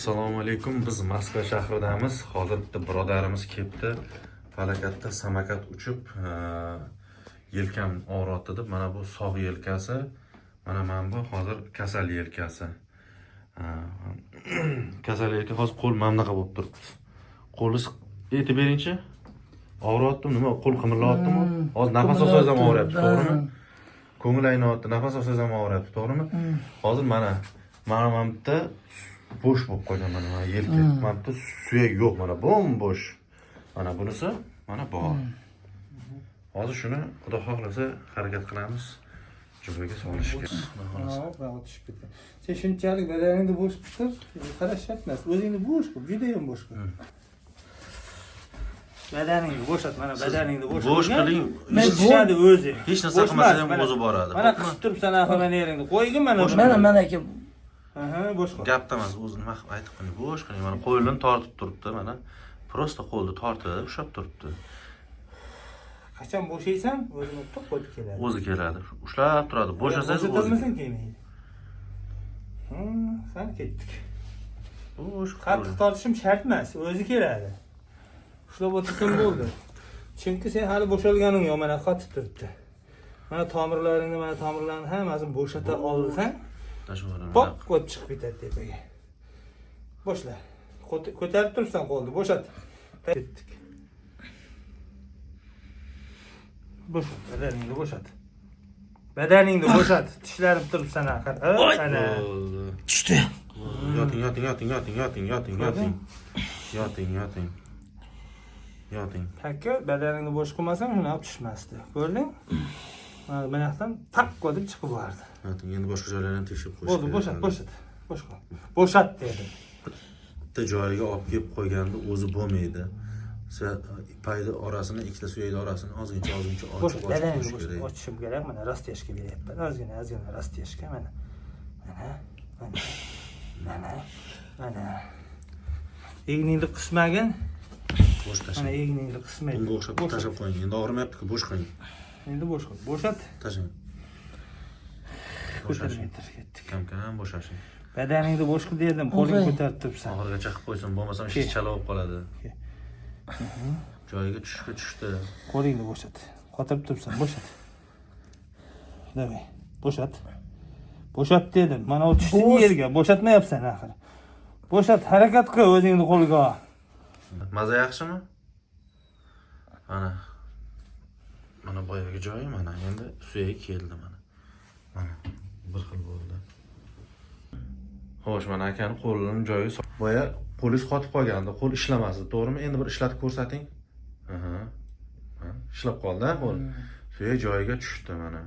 Assalomu alaykum. Biz Moskva shahridamiz. Hozir bitta birodarimiz kelibdi. Falakatda samokat uchib, yelkam og'riyapti deb, mana bu sog' yelkasi, mana bu hozir kasal yelkasi. Kasal yelka hozir qo'l mamnaqa bo'lib turibdi. Qo'lingiz aytib beringchi. Og'riyaptimi, nima qo'l qimirlayaptimi? Hozir nafas olsangiz ham og'riyapti, to'g'rimi? Ko'ngil aynayapti, nafas olsangiz ham og'riyapti, to'g'rimi? Hozir mana bitta bo'sh bo'lib qolgan mana yelka. Mana bitta suyak yo'q, mana bo'sh. Mana bunisi mana bor. Hozir shuni Xudo xohlasa harakat qilamiz. Joyiga solishga. Bravo, tushib ketdi. Sen shunchalik badaningni bo'sh qilib, qarash shart emas. O'zingni bo'sh qil, juda ham bo'sh qil. Badaningni bo'shat, mana badaningni bo'sh qiling. Men tushadi o'zi. Hech narsa qilmasa ham o'zi boradi. Mana qilib turibsan, mana yeringni qo'ygin mana. Mana aka. Bo'sh qil. Gapda emas, o'zi nima aytib qo'ying, bo'sh qiling. Mana qo'lini tortib turibdi, mana. Prosta qo'lni tortib, ushlab turibdi. Qachon bo'shaysan, o'zini to'q qo'yib keladi. O'zi keladi. Ushlab turadi. Bo'shasangiz o'zi. Bo'shatilmasin kelmaydi. San ketdik. Bo'sh Qattiq tortishim shart emas, o'zi keladi. Ushlab o'tirsam bo'ldi. Chunki sen hali bo'shalganing yo'q, mana qotib turibdi. Mana tomirlaringni, mana tomirlarni hammasini bo'shata olsang, pop qo'yib chiqib ketadi tepaga. Boshla. Ko'tarib turibsan qo'lni, bo'shat. Ketdik. Bo'shat, badaningni bo'shat. Badaningni bo'shat. Tishlarim turibsan axir. Ana. Tushdi. Yoting. Takka badaningni bo'sh qilmasang, shuni olib tushmasdi. Ko'rding? Mana bu yoqdan tak qo'yib chiqib bordi. Yoting, endi boshqa joylarni tekshirib qo'yish. Bo'ldi, bo'shat. Bosh qil. Bo'shat dedi. Bitta joyiga olib kelib qo'yganda o'zi bo'lmaydi. Payda orasini, ikkita suyakni orasini ozgincha ochib qo'yish kerak. Ochishim kerak. Mana rastiyashga beryapman. Ozgina rastiyashga mana. Mana. Egningni qismagin. Bo'sh Mana tashlang. egningni qismaydi. Bunga o'xshab tashlab qo'ying. Endi og'rimayapti-ku, bo'sh qiling. Endi bo'sh qil. Bo'shat. Tashlang. Ko'tarib ketdik. Kam bo'shashing. Badaningni bo'sh qil dedim, qo'lingni ko'tarib turibsan. Oxirigacha qilib qo'ysin, bo'lmasam ish chala bo'lib qoladi. Joyiga tushdi. Qo'lingni bo'shat. Qotirib turibsan, bo'shat. Davay, bo'shat. Bo'shat dedim. Mana u tushding yerga, bo'shatmayapsan axir. Bo'shat, harakat qil o'zingni qo'lga ol. Maza yaxshimi? Mana boyagi joyi mana. Endi suyagi keldi mana. Mana bir xil bo'ldi. Xo'sh, mana akani qo'lining joyi boya qo'lingiz qotib qolgandi, qo'l ishlamasdi, to'g'rimi? Endi bir ishlatib ko'rsating. Ishlab qoldi-a qo'l. Suyak joyiga tushdi mana.